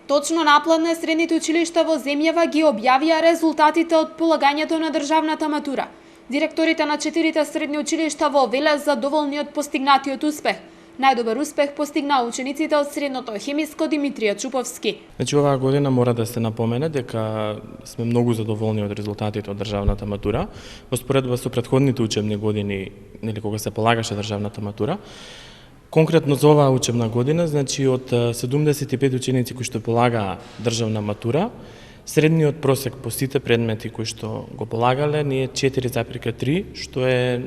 Точно напладне средните училишта во земјава ги објавија резултатите од полагањето на државната матура. Директорите на 4 средни училишта во Велес задоволни од постигнатиот успех. Најдобар успех постигнаа учениците од средното хемиско Димитрија Чуповски. Значи, оваа година мора да се напомене дека сме многу задоволни од резултатите од државната матура. Во споредба со претходните учебни години, кога се полагаше државната матура, конкретно за оваа учебна година, значи од 75 ученици кои што полагаа државна матура, средниот просек по сите предмети кои што го полагале ни е 4,3, што е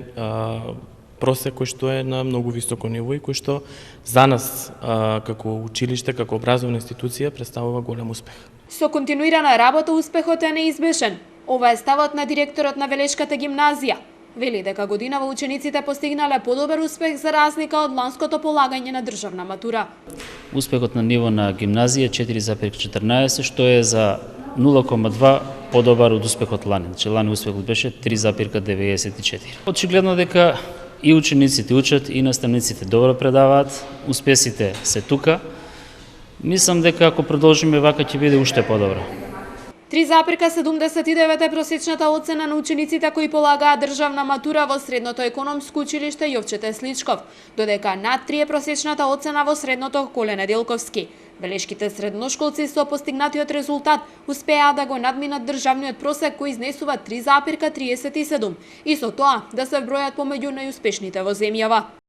просек кој што е на многу високо ниво и кој што за нас како училиште, како образовна институција представува голем успех. Со континуирана работа успехот е неизбежен. Ова е ставот на директорот на Велешката гимназија. Вели дека годинава учениците постигнале подобар успех за разлика од ланското полагање на државна матура. Успехот на ниво на гимназија е 4,14, што е за 0,2 подобар од успехот лани. Значи лани успехот беше 3,94. Очигледно дека и учениците учат, и наставниците добро предаваат, успесите се тука. Мислам дека ако продолжиме вака ќе биде уште подобро. 3,79 е просечната оцена на учениците кои полагаат државна матура во средното економско училиште Јовче Сличков, додека над 3 е просечната оцена во средното Коле Неделковски. Велешките средношколци со постигнатиот резултат успеа да го надминат државниот просек кој изнесува 3,37 и со тоа да се вбројат помеѓу најуспешните во земјава.